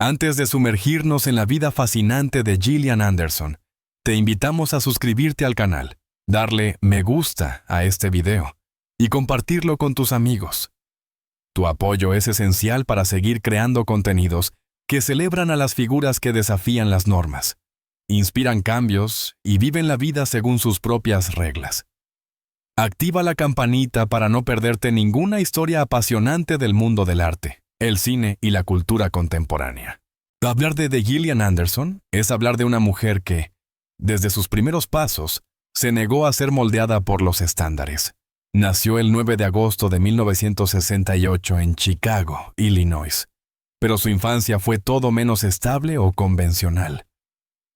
Antes de sumergirnos en la vida fascinante de Gillian Anderson, te invitamos a suscribirte al canal, darle me gusta a este video y compartirlo con tus amigos. Tu apoyo es esencial para seguir creando contenidos que celebran a las figuras que desafían las normas, inspiran cambios y viven la vida según sus propias reglas. Activa la campanita para no perderte ninguna historia apasionante del mundo del arte, el cine y la cultura contemporánea. Hablar de Gillian Anderson es hablar de una mujer que, desde sus primeros pasos, se negó a ser moldeada por los estándares. Nació el 9 de agosto de 1968 en Chicago, Illinois, pero su infancia fue todo menos estable o convencional.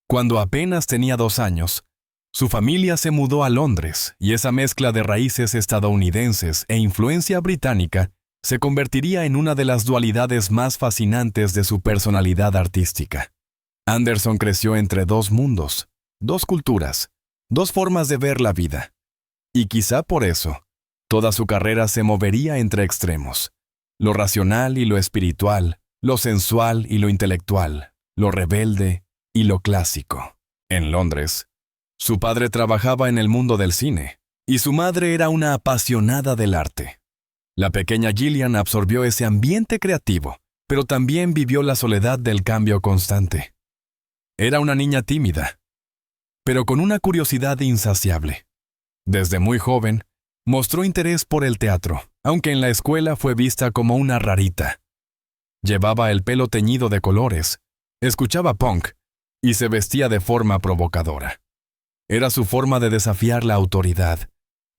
Cuando apenas tenía 2 años, su familia se mudó a Londres y esa mezcla de raíces estadounidenses e influencia británica se convertiría en una de las dualidades más fascinantes de su personalidad artística. Anderson creció entre 2 mundos, 2 culturas, 2 formas de ver la vida. Y quizá por eso, toda su carrera se movería entre extremos, lo racional y lo espiritual, lo sensual y lo intelectual, lo rebelde y lo clásico. En Londres, su padre trabajaba en el mundo del cine, y su madre era una apasionada del arte. La pequeña Gillian absorbió ese ambiente creativo, pero también vivió la soledad del cambio constante. Era una niña tímida, pero con una curiosidad insaciable. Desde muy joven, mostró interés por el teatro, aunque en la escuela fue vista como una rarita. Llevaba el pelo teñido de colores, escuchaba punk y se vestía de forma provocadora. Era su forma de desafiar la autoridad,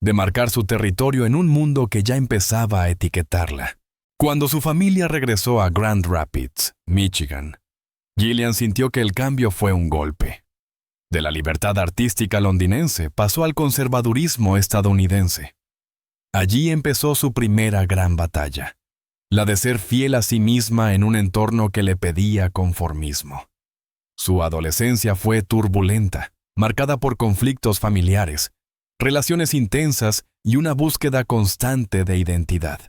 de marcar su territorio en un mundo que ya empezaba a etiquetarla. Cuando su familia regresó a Grand Rapids, Michigan, Gillian sintió que el cambio fue un golpe. De la libertad artística londinense pasó al conservadurismo estadounidense. Allí empezó su primera gran batalla, la de ser fiel a sí misma en un entorno que le pedía conformismo. Su adolescencia fue turbulenta, marcada por conflictos familiares, relaciones intensas y una búsqueda constante de identidad.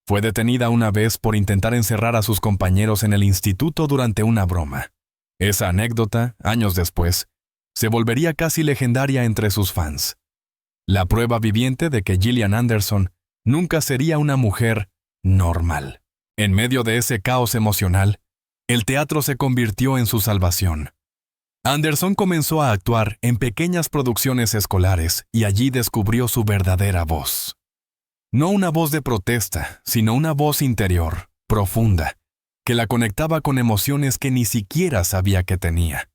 Fue detenida una vez por intentar encerrar a sus compañeros en el instituto durante una broma. Esa anécdota, años después, se volvería casi legendaria entre sus fans. La prueba viviente de que Gillian Anderson nunca sería una mujer normal. En medio de ese caos emocional, el teatro se convirtió en su salvación. Anderson comenzó a actuar en pequeñas producciones escolares y allí descubrió su verdadera voz. No una voz de protesta, sino una voz interior, profunda, que la conectaba con emociones que ni siquiera sabía que tenía.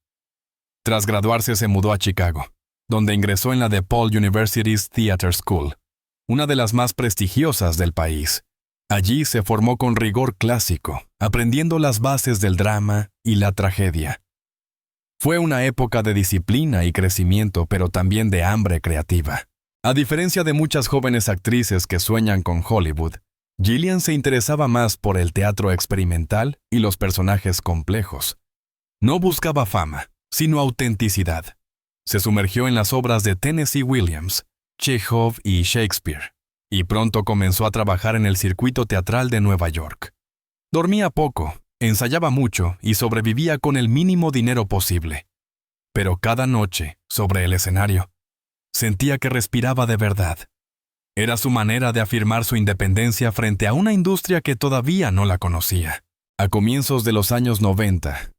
Tras graduarse se mudó a Chicago, donde ingresó en la DePaul University's Theater School, una de las más prestigiosas del país. Allí se formó con rigor clásico, aprendiendo las bases del drama y la tragedia. Fue una época de disciplina y crecimiento, pero también de hambre creativa. A diferencia de muchas jóvenes actrices que sueñan con Hollywood, Gillian se interesaba más por el teatro experimental y los personajes complejos. No buscaba fama, sino autenticidad. Se sumergió en las obras de Tennessee Williams, Chekhov y Shakespeare, y pronto comenzó a trabajar en el circuito teatral de Nueva York. Dormía poco, ensayaba mucho y sobrevivía con el mínimo dinero posible. Pero cada noche, sobre el escenario, sentía que respiraba de verdad. Era su manera de afirmar su independencia frente a una industria que todavía no la conocía. A comienzos de los años 90,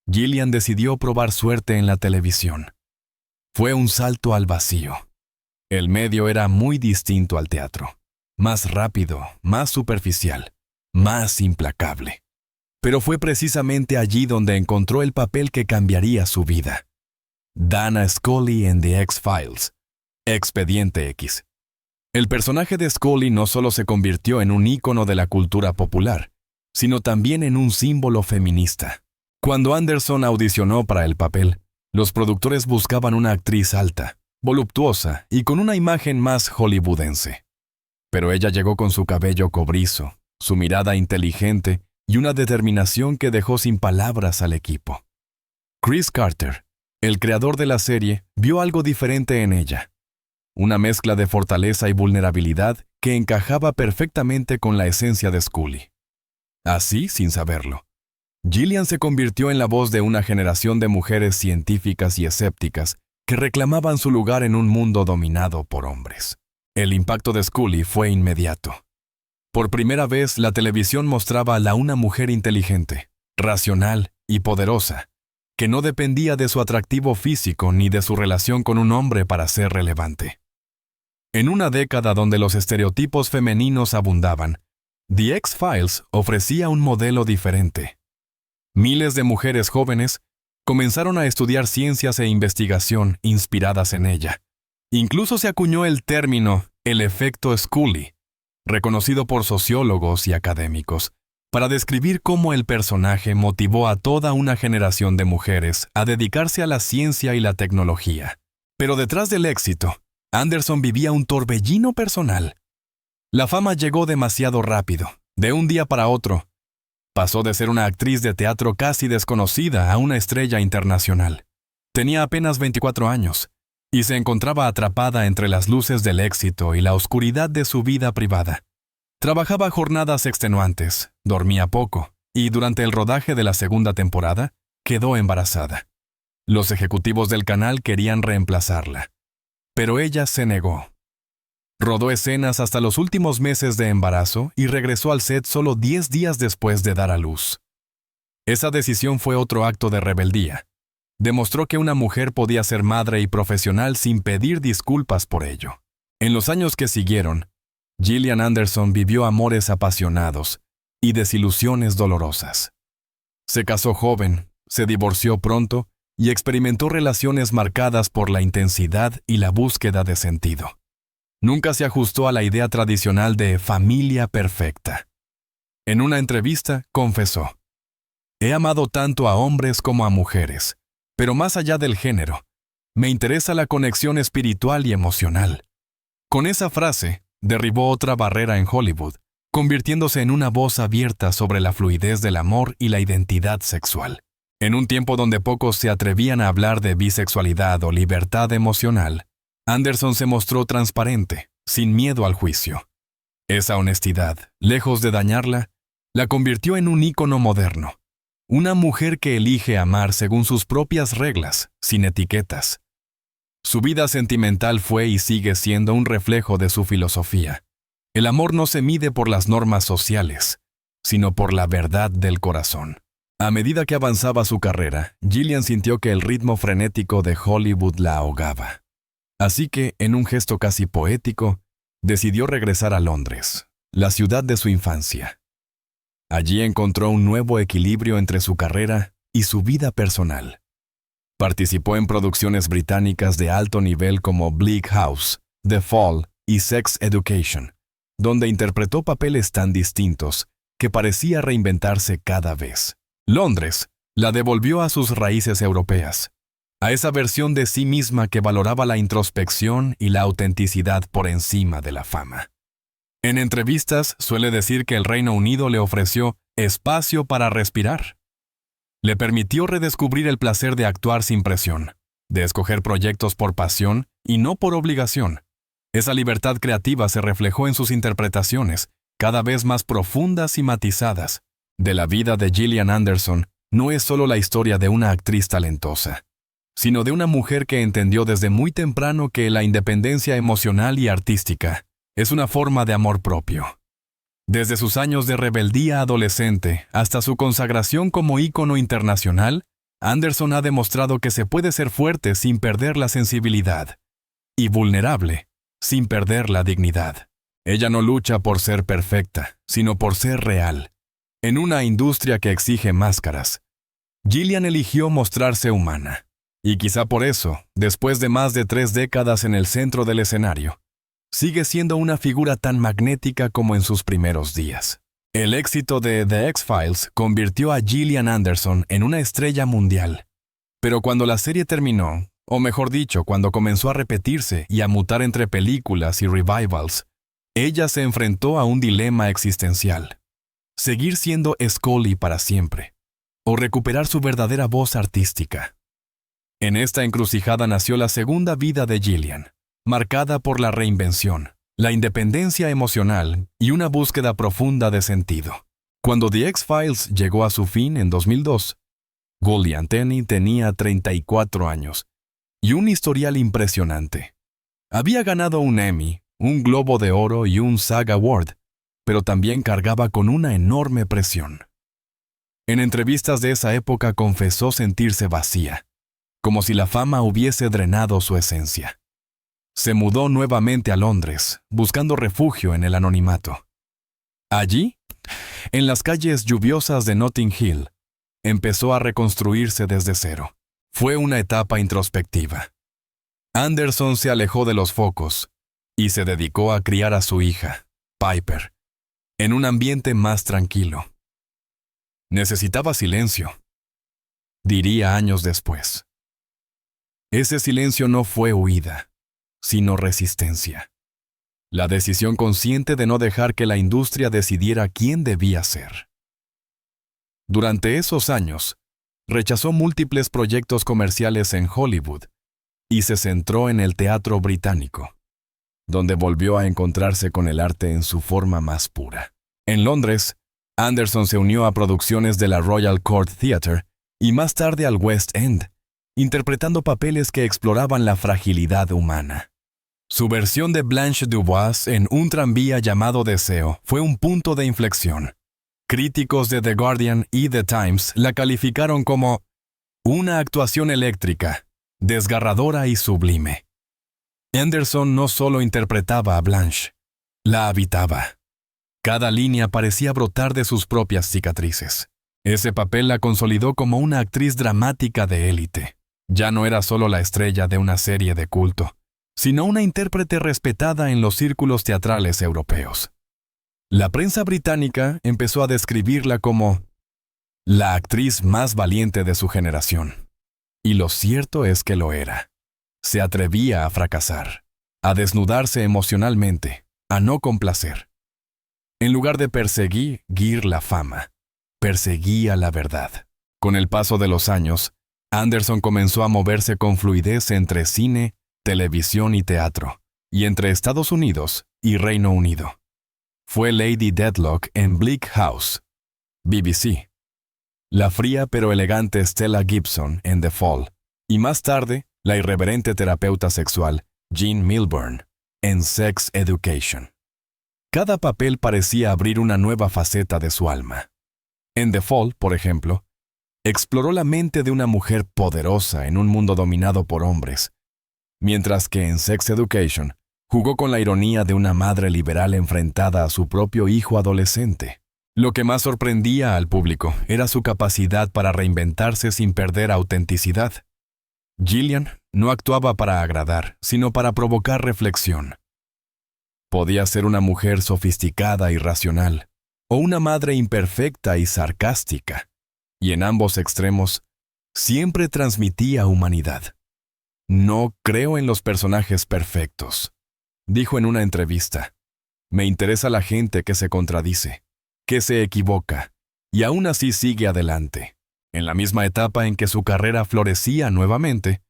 Gillian decidió probar suerte en la televisión. Fue un salto al vacío. El medio era muy distinto al teatro. Más rápido, más superficial, más implacable. Pero fue precisamente allí donde encontró el papel que cambiaría su vida. Dana Scully en The X-Files, Expediente X. El personaje de Scully no solo se convirtió en un ícono de la cultura popular, sino también en un símbolo feminista. Cuando Anderson audicionó para el papel, los productores buscaban una actriz alta, voluptuosa y con una imagen más hollywoodense. Pero ella llegó con su cabello cobrizo, su mirada inteligente y una determinación que dejó sin palabras al equipo. Chris Carter, el creador de la serie, vio algo diferente en ella. Una mezcla de fortaleza y vulnerabilidad que encajaba perfectamente con la esencia de Scully. Así, sin saberlo, Gillian se convirtió en la voz de una generación de mujeres científicas y escépticas que reclamaban su lugar en un mundo dominado por hombres. El impacto de Scully fue inmediato. Por primera vez, la televisión mostraba a una mujer inteligente, racional y poderosa, que no dependía de su atractivo físico ni de su relación con un hombre para ser relevante. En una década donde los estereotipos femeninos abundaban, The X-Files ofrecía un modelo diferente. Miles de mujeres jóvenes comenzaron a estudiar ciencias e investigación inspiradas en ella. Incluso se acuñó el término el efecto Scully, reconocido por sociólogos y académicos, para describir cómo el personaje motivó a toda una generación de mujeres a dedicarse a la ciencia y la tecnología. Pero detrás del éxito, Anderson vivía un torbellino personal. La fama llegó demasiado rápido, de un día para otro. Pasó de ser una actriz de teatro casi desconocida a una estrella internacional. Tenía apenas 24 años y se encontraba atrapada entre las luces del éxito y la oscuridad de su vida privada. Trabajaba jornadas extenuantes, dormía poco y durante el rodaje de la segunda temporada quedó embarazada. Los ejecutivos del canal querían reemplazarla, pero ella se negó. Rodó escenas hasta los últimos meses de embarazo y regresó al set solo 10 días después de dar a luz. Esa decisión fue otro acto de rebeldía. Demostró que una mujer podía ser madre y profesional sin pedir disculpas por ello. En los años que siguieron, Gillian Anderson vivió amores apasionados y desilusiones dolorosas. Se casó joven, se divorció pronto y experimentó relaciones marcadas por la intensidad y la búsqueda de sentido. Nunca se ajustó a la idea tradicional de familia perfecta. En una entrevista, confesó: «He amado tanto a hombres como a mujeres, pero más allá del género, me interesa la conexión espiritual y emocional». Con esa frase, derribó otra barrera en Hollywood, convirtiéndose en una voz abierta sobre la fluidez del amor y la identidad sexual. En un tiempo donde pocos se atrevían a hablar de bisexualidad o libertad emocional, Anderson se mostró transparente, sin miedo al juicio. Esa honestidad, lejos de dañarla, la convirtió en un ícono moderno. Una mujer que elige amar según sus propias reglas, sin etiquetas. Su vida sentimental fue y sigue siendo un reflejo de su filosofía. El amor no se mide por las normas sociales, sino por la verdad del corazón. A medida que avanzaba su carrera, Gillian sintió que el ritmo frenético de Hollywood la ahogaba. Así que, en un gesto casi poético, decidió regresar a Londres, la ciudad de su infancia. Allí encontró un nuevo equilibrio entre su carrera y su vida personal. Participó en producciones británicas de alto nivel como Bleak House, The Fall y Sex Education, donde interpretó papeles tan distintos que parecía reinventarse cada vez. Londres la devolvió a sus raíces europeas, a esa versión de sí misma que valoraba la introspección y la autenticidad por encima de la fama. En entrevistas suele decir que el Reino Unido le ofreció espacio para respirar. Le permitió redescubrir el placer de actuar sin presión, de escoger proyectos por pasión y no por obligación. Esa libertad creativa se reflejó en sus interpretaciones, cada vez más profundas y matizadas. De la vida de Gillian Anderson no es solo la historia de una actriz talentosa, sino de una mujer que entendió desde muy temprano que la independencia emocional y artística es una forma de amor propio. Desde sus años de rebeldía adolescente hasta su consagración como ícono internacional, Anderson ha demostrado que se puede ser fuerte sin perder la sensibilidad y vulnerable sin perder la dignidad. Ella no lucha por ser perfecta, sino por ser real. En una industria que exige máscaras, Gillian eligió mostrarse humana. Y quizá por eso, después de más de 3 décadas en el centro del escenario, sigue siendo una figura tan magnética como en sus primeros días. El éxito de The X-Files convirtió a Gillian Anderson en una estrella mundial. Pero cuando la serie terminó, o mejor dicho, cuando comenzó a repetirse y a mutar entre películas y revivals, ella se enfrentó a un dilema existencial: seguir siendo Scully para siempre, o recuperar su verdadera voz artística. En esta encrucijada nació la segunda vida de Gillian, marcada por la reinvención, la independencia emocional y una búsqueda profunda de sentido. Cuando The X-Files llegó a su fin en 2002, Goldie Anthony tenía 34 años y un historial impresionante. Había ganado un Emmy, un Globo de Oro y un SAG Award, pero también cargaba con una enorme presión. En entrevistas de esa época confesó sentirse vacía, como si la fama hubiese drenado su esencia. Se mudó nuevamente a Londres, buscando refugio en el anonimato. Allí, en las calles lluviosas de Notting Hill, empezó a reconstruirse desde cero. Fue una etapa introspectiva. Anderson se alejó de los focos y se dedicó a criar a su hija, Piper, en un ambiente más tranquilo. Necesitaba silencio, diría años después. Ese silencio no fue huida, sino resistencia. La decisión consciente de no dejar que la industria decidiera quién debía ser. Durante esos años, rechazó múltiples proyectos comerciales en Hollywood y se centró en el teatro británico, donde volvió a encontrarse con el arte en su forma más pura. En Londres, Anderson se unió a producciones de la Royal Court Theatre y más tarde al West End, interpretando papeles que exploraban la fragilidad humana. Su versión de Blanche Dubois en Un tranvía llamado Deseo fue un punto de inflexión. Críticos de The Guardian y The Times la calificaron como una actuación eléctrica, desgarradora y sublime. Anderson no solo interpretaba a Blanche, la habitaba. Cada línea parecía brotar de sus propias cicatrices. Ese papel la consolidó como una actriz dramática de élite. Ya no era solo la estrella de una serie de culto, sino una intérprete respetada en los círculos teatrales europeos. La prensa británica empezó a describirla como la actriz más valiente de su generación. Y lo cierto es que lo era. Se atrevía a fracasar, a desnudarse emocionalmente, a no complacer. En lugar de perseguir la fama, perseguía la verdad. Con el paso de los años, Anderson comenzó a moverse con fluidez entre cine, televisión y teatro, y entre Estados Unidos y Reino Unido. Fue Lady Deadlock en Bleak House, BBC. La fría pero elegante Stella Gibson en The Fall, y más tarde, la irreverente terapeuta sexual Jean Milburn en Sex Education. Cada papel parecía abrir una nueva faceta de su alma. En The Fall, por ejemplo, exploró la mente de una mujer poderosa en un mundo dominado por hombres, mientras que en Sex Education jugó con la ironía de una madre liberal enfrentada a su propio hijo adolescente. Lo que más sorprendía al público era su capacidad para reinventarse sin perder autenticidad. Gillian no actuaba para agradar, sino para provocar reflexión. Podía ser una mujer sofisticada y racional, o una madre imperfecta y sarcástica, y en ambos extremos siempre transmitía humanidad. No creo en los personajes perfectos, dijo en una entrevista. Me interesa la gente que se contradice, que se equivoca, y aún así sigue adelante. En la misma etapa en que su carrera florecía nuevamente,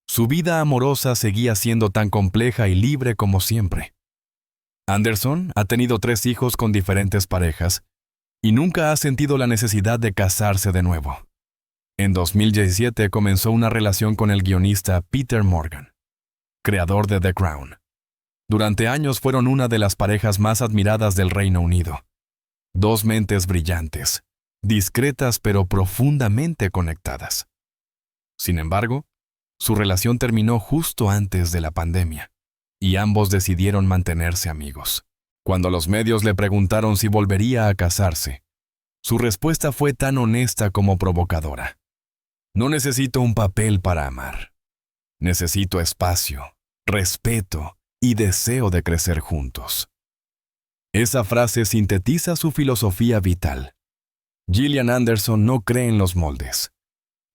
su vida amorosa seguía siendo tan compleja y libre como siempre. Anderson ha tenido 3 hijos con diferentes parejas y nunca ha sentido la necesidad de casarse de nuevo. En 2017 comenzó una relación con el guionista Peter Morgan, creador de The Crown. Durante años fueron una de las parejas más admiradas del Reino Unido. 2 mentes brillantes, discretas pero profundamente conectadas. Sin embargo, su relación terminó justo antes de la pandemia, y ambos decidieron mantenerse amigos. Cuando los medios le preguntaron si volvería a casarse, su respuesta fue tan honesta como provocadora. No necesito un papel para amar. Necesito espacio, respeto y deseo de crecer juntos. Esa frase sintetiza su filosofía vital. Gillian Anderson no cree en los moldes.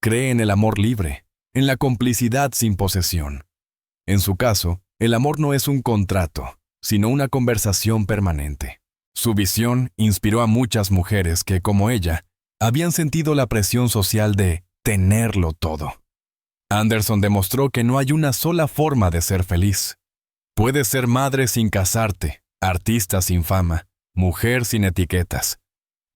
Cree en el amor libre, en la complicidad sin posesión. En su caso, el amor no es un contrato, sino una conversación permanente. Su visión inspiró a muchas mujeres que, como ella, habían sentido la presión social de tenerlo todo. Anderson demostró que no hay una sola forma de ser feliz. Puedes ser madre sin casarte, artista sin fama, mujer sin etiquetas.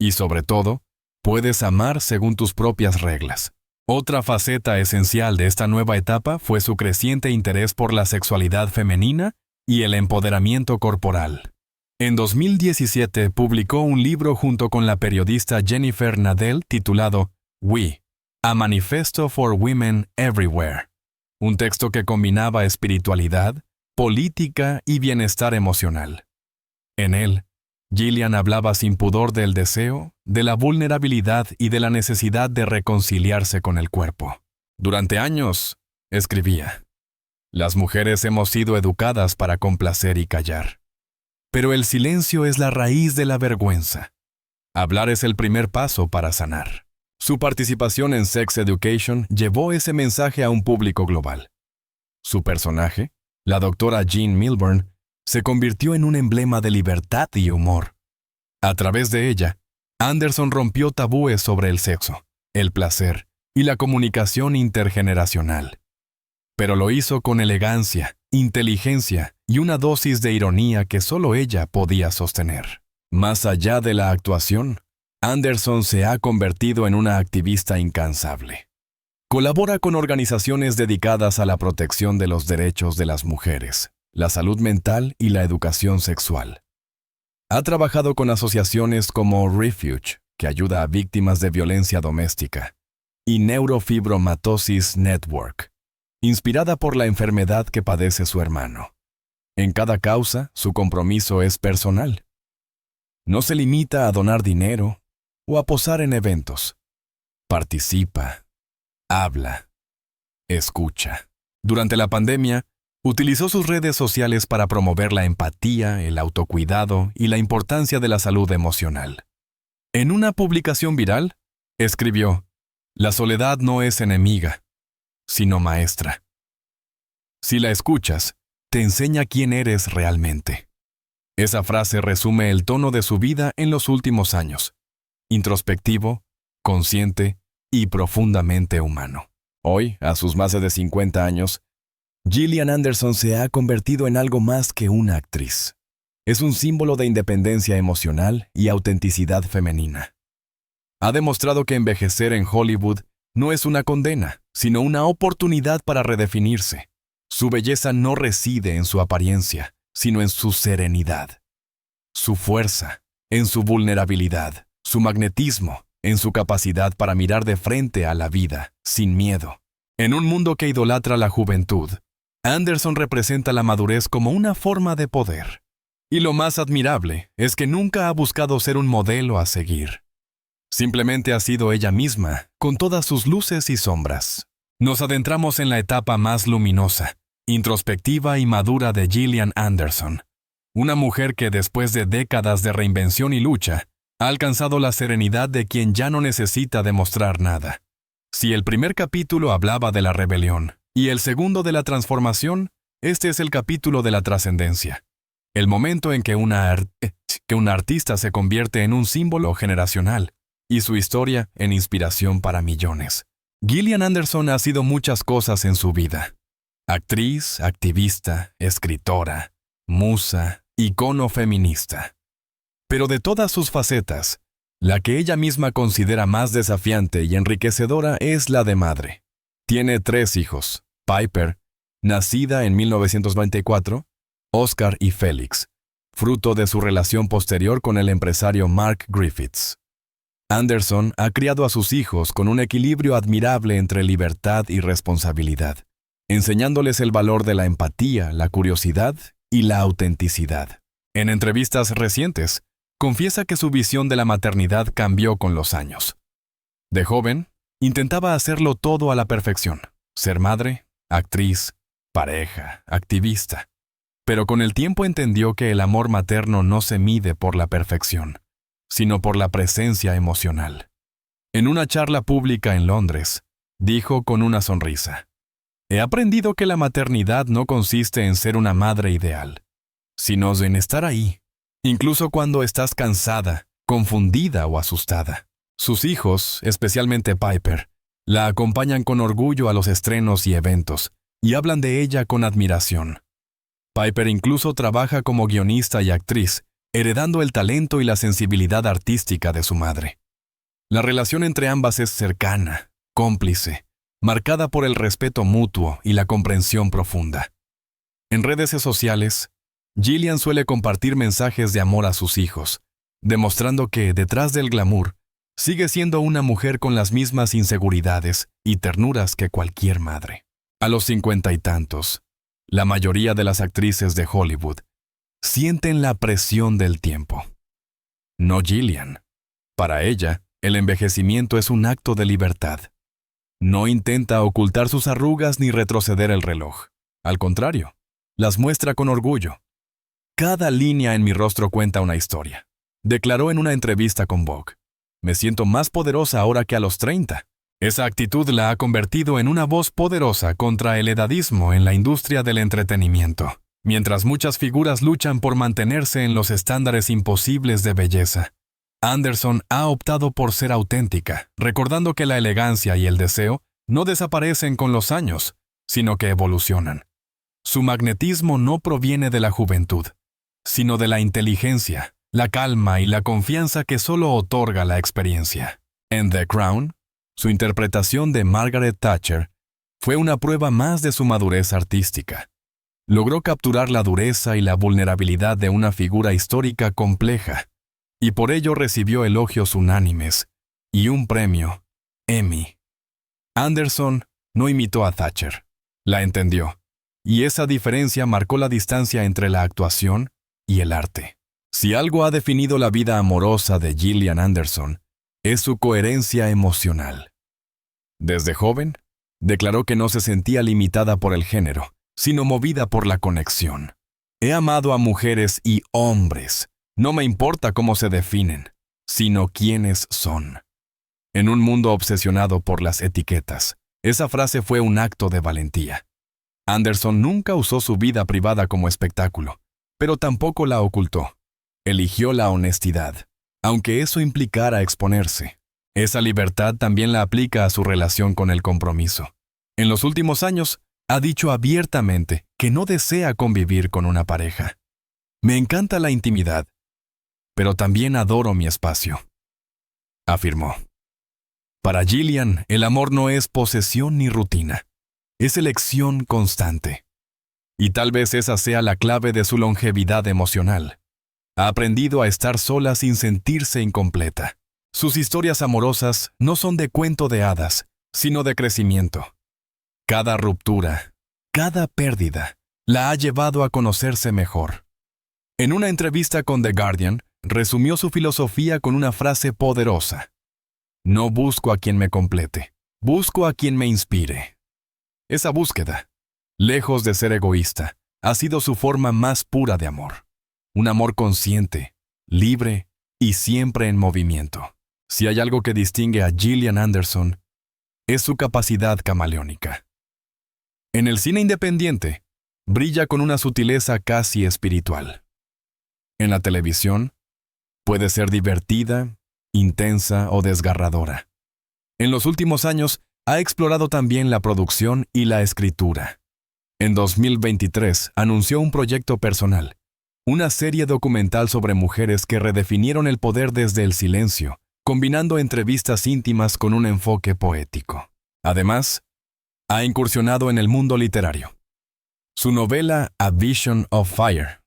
Y sobre todo, puedes amar según tus propias reglas. Otra faceta esencial de esta nueva etapa fue su creciente interés por la sexualidad femenina y el empoderamiento corporal. En 2017 publicó un libro junto con la periodista Jennifer Nadel titulado We, A Manifesto for Women Everywhere, un texto que combinaba espiritualidad, política y bienestar emocional. En él, Gillian hablaba sin pudor del deseo, de la vulnerabilidad y de la necesidad de reconciliarse con el cuerpo. Durante años, escribía, las mujeres hemos sido educadas para complacer y callar. Pero el silencio es la raíz de la vergüenza. Hablar es el primer paso para sanar. Su participación en Sex Education llevó ese mensaje a un público global. Su personaje, la doctora Jean Milburn, se convirtió en un emblema de libertad y humor. A través de ella, Anderson rompió tabúes sobre el sexo, el placer y la comunicación intergeneracional. Pero lo hizo con elegancia, inteligencia y una dosis de ironía que solo ella podía sostener. Más allá de la actuación, Anderson se ha convertido en una activista incansable. Colabora con organizaciones dedicadas a la protección de los derechos de las mujeres, la salud mental y la educación sexual. Ha trabajado con asociaciones como Refuge, que ayuda a víctimas de violencia doméstica, y Neurofibromatosis Network, inspirada por la enfermedad que padece su hermano. En cada causa, su compromiso es personal. No se limita a donar dinero o a posar en eventos. Participa, habla, escucha. Durante la pandemia, utilizó sus redes sociales para promover la empatía, el autocuidado y la importancia de la salud emocional. En una publicación viral, escribió, «La soledad no es enemiga, sino maestra. Si la escuchas, te enseña quién eres realmente». Esa frase resume el tono de su vida en los últimos años. Introspectivo, consciente y profundamente humano. Hoy, a sus más de 50 años, Gillian Anderson se ha convertido en algo más que una actriz. Es un símbolo de independencia emocional y autenticidad femenina. Ha demostrado que envejecer en Hollywood no es una condena, sino una oportunidad para redefinirse. Su belleza no reside en su apariencia, sino en su serenidad. Su fuerza, en su vulnerabilidad. Su magnetismo, en su capacidad para mirar de frente a la vida, sin miedo. En un mundo que idolatra la juventud, Anderson representa la madurez como una forma de poder. Y lo más admirable es que nunca ha buscado ser un modelo a seguir. Simplemente ha sido ella misma, con todas sus luces y sombras. Nos adentramos en la etapa más luminosa, introspectiva y madura de Gillian Anderson. Una mujer que después de décadas de reinvención y lucha, ha alcanzado la serenidad de quien ya no necesita demostrar nada. Si el primer capítulo hablaba de la rebelión y el segundo de la transformación, este es el capítulo de la trascendencia. El momento en que una artista se convierte en un símbolo generacional y su historia en inspiración para millones. Gillian Anderson ha sido muchas cosas en su vida. Actriz, activista, escritora, musa, icono feminista. Pero de todas sus facetas, la que ella misma considera más desafiante y enriquecedora es la de madre. Tiene 3 hijos, Piper, nacida en 1994, Oscar y Félix, fruto de su relación posterior con el empresario Mark Griffiths. Anderson ha criado a sus hijos con un equilibrio admirable entre libertad y responsabilidad, enseñándoles el valor de la empatía, la curiosidad y la autenticidad. En entrevistas recientes, confiesa que su visión de la maternidad cambió con los años. De joven, intentaba hacerlo todo a la perfección, ser madre, actriz, pareja, activista. Pero con el tiempo entendió que el amor materno no se mide por la perfección, sino por la presencia emocional. En una charla pública en Londres, dijo con una sonrisa, «He aprendido que la maternidad no consiste en ser una madre ideal, sino en estar ahí, incluso cuando estás cansada, confundida o asustada». Sus hijos, especialmente Piper, la acompañan con orgullo a los estrenos y eventos, y hablan de ella con admiración. Piper incluso trabaja como guionista y actriz, heredando el talento y la sensibilidad artística de su madre. La relación entre ambas es cercana, cómplice, marcada por el respeto mutuo y la comprensión profunda. En redes sociales, Gillian suele compartir mensajes de amor a sus hijos, demostrando que, detrás del glamour, sigue siendo una mujer con las mismas inseguridades y ternuras que cualquier madre. A los 50 y tantos, la mayoría de las actrices de Hollywood sienten la presión del tiempo. No Gillian. Para ella, el envejecimiento es un acto de libertad. No intenta ocultar sus arrugas ni retroceder el reloj. Al contrario, las muestra con orgullo. Cada línea en mi rostro cuenta una historia, declaró en una entrevista con Vogue. Me siento más poderosa ahora que a los 30. Esa actitud la ha convertido en una voz poderosa contra el edadismo en la industria del entretenimiento, mientras muchas figuras luchan por mantenerse en los estándares imposibles de belleza. Anderson ha optado por ser auténtica, recordando que la elegancia y el deseo no desaparecen con los años, sino que evolucionan. Su magnetismo no proviene de la juventud, sino de la inteligencia, la calma y la confianza que solo otorga la experiencia. En The Crown, su interpretación de Margaret Thatcher fue una prueba más de su madurez artística. Logró capturar la dureza y la vulnerabilidad de una figura histórica compleja, y por ello recibió elogios unánimes y un premio, Emmy. Anderson no imitó a Thatcher, la entendió, y esa diferencia marcó la distancia entre la actuación y el arte. Si algo ha definido la vida amorosa de Gillian Anderson, es su coherencia emocional. Desde joven, declaró que no se sentía limitada por el género, sino movida por la conexión. He amado a mujeres y hombres. No me importa cómo se definen, sino quiénes son. En un mundo obsesionado por las etiquetas, esa frase fue un acto de valentía. Anderson nunca usó su vida privada como espectáculo, pero tampoco la ocultó. Eligió la honestidad, aunque eso implicara exponerse. Esa libertad también la aplica a su relación con el compromiso. En los últimos años, ha dicho abiertamente que no desea convivir con una pareja. Me encanta la intimidad, pero también adoro mi espacio, afirmó. Para Gillian, el amor no es posesión ni rutina, es elección constante. Y tal vez esa sea la clave de su longevidad emocional. Ha aprendido a estar sola sin sentirse incompleta. Sus historias amorosas no son de cuento de hadas, sino de crecimiento. Cada ruptura, cada pérdida, la ha llevado a conocerse mejor. En una entrevista con The Guardian, resumió su filosofía con una frase poderosa. No busco a quien me complete, busco a quien me inspire. Esa búsqueda, lejos de ser egoísta, ha sido su forma más pura de amor. Un amor consciente, libre y siempre en movimiento. Si hay algo que distingue a Gillian Anderson, es su capacidad camaleónica. En el cine independiente, brilla con una sutileza casi espiritual. En la televisión, puede ser divertida, intensa o desgarradora. En los últimos años, ha explorado también la producción y la escritura. En 2023, anunció un proyecto personal, una serie documental sobre mujeres que redefinieron el poder desde el silencio, combinando entrevistas íntimas con un enfoque poético. Además, ha incursionado en el mundo literario. Su novela A Vision of Fire,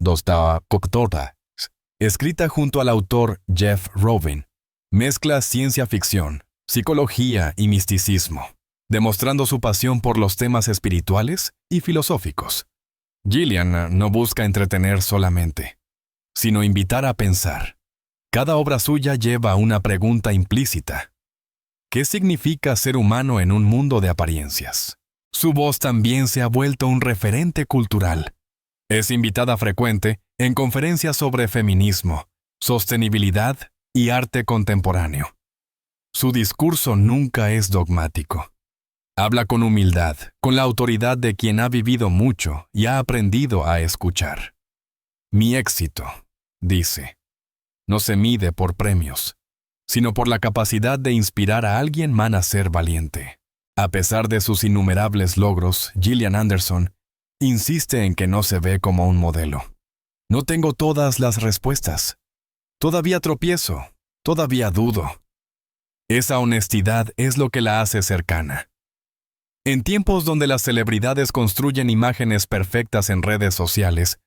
escrita junto al autor Jeff Rubin, mezcla ciencia ficción, psicología y misticismo, demostrando su pasión por los temas espirituales y filosóficos. Gillian no busca entretener solamente, sino invitar a pensar. Cada obra suya lleva una pregunta implícita. ¿Qué significa ser humano en un mundo de apariencias? Su voz también se ha vuelto un referente cultural. Es invitada frecuente en conferencias sobre feminismo, sostenibilidad y arte contemporáneo. Su discurso nunca es dogmático. Habla con humildad, con la autoridad de quien ha vivido mucho y ha aprendido a escuchar. Mi éxito, dice, no se mide por premios, sino por la capacidad de inspirar a alguien a ser valiente. A pesar de sus innumerables logros, Gillian Anderson insiste en que no se ve como un modelo. No tengo todas las respuestas. Todavía tropiezo, todavía dudo. Esa honestidad es lo que la hace cercana. En tiempos donde las celebridades construyen imágenes perfectas en redes sociales,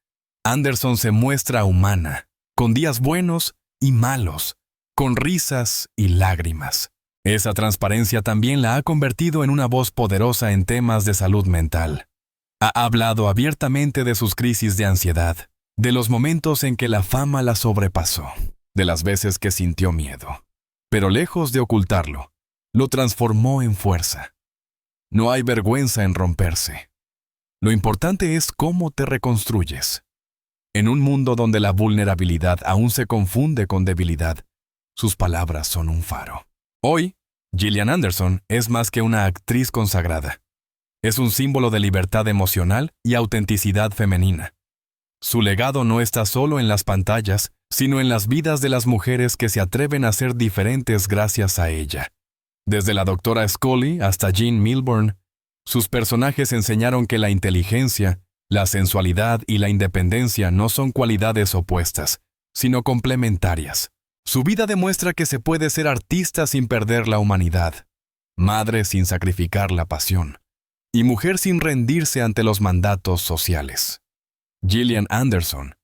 Anderson se muestra humana, con días buenos y malos, con risas y lágrimas. Esa transparencia también la ha convertido en una voz poderosa en temas de salud mental. Ha hablado abiertamente de sus crisis de ansiedad, de los momentos en que la fama la sobrepasó, de las veces que sintió miedo. Pero lejos de ocultarlo, lo transformó en fuerza. No hay vergüenza en romperse. Lo importante es cómo te reconstruyes. En un mundo donde la vulnerabilidad aún se confunde con debilidad, sus palabras son un faro. Hoy, Gillian Anderson es más que una actriz consagrada. Es un símbolo de libertad emocional y autenticidad femenina. Su legado no está solo en las pantallas, sino en las vidas de las mujeres que se atreven a ser diferentes gracias a ella. Desde la doctora Scully hasta Jean Milburn, sus personajes enseñaron que la inteligencia, la sensualidad y la independencia no son cualidades opuestas, sino complementarias. Su vida demuestra que se puede ser artista sin perder la humanidad, madre sin sacrificar la pasión, y mujer sin rendirse ante los mandatos sociales. Gillian Anderson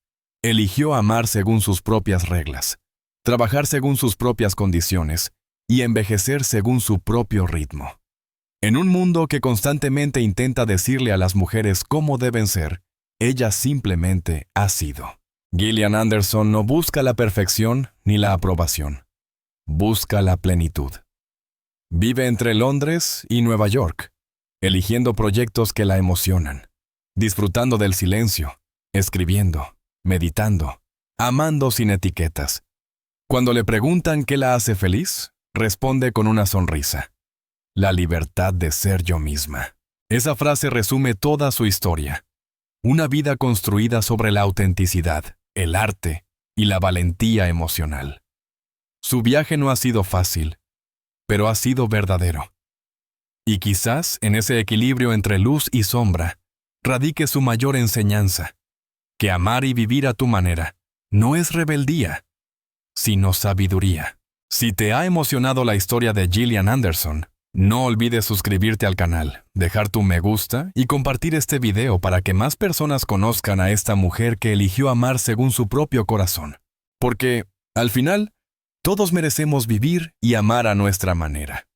eligió amar según sus propias reglas, trabajar según sus propias condiciones y envejecer según su propio ritmo. En un mundo que constantemente intenta decirle a las mujeres cómo deben ser, ella simplemente ha sido. Gillian Anderson no busca la perfección ni la aprobación. Busca la plenitud. Vive entre Londres y Nueva York, eligiendo proyectos que la emocionan, disfrutando del silencio, escribiendo, meditando, amando sin etiquetas. Cuando le preguntan qué la hace feliz, responde con una sonrisa. La libertad de ser yo misma. Esa frase resume toda su historia. Una vida construida sobre la autenticidad, el arte y la valentía emocional. Su viaje no ha sido fácil, pero ha sido verdadero. Y quizás en ese equilibrio entre luz y sombra radique su mayor enseñanza, que amar y vivir a tu manera no es rebeldía, sino sabiduría. Si te ha emocionado la historia de Gillian Anderson, no olvides suscribirte al canal, dejar tu me gusta y compartir este video para que más personas conozcan a esta mujer que eligió amar según su propio corazón. Porque, al final, todos merecemos vivir y amar a nuestra manera.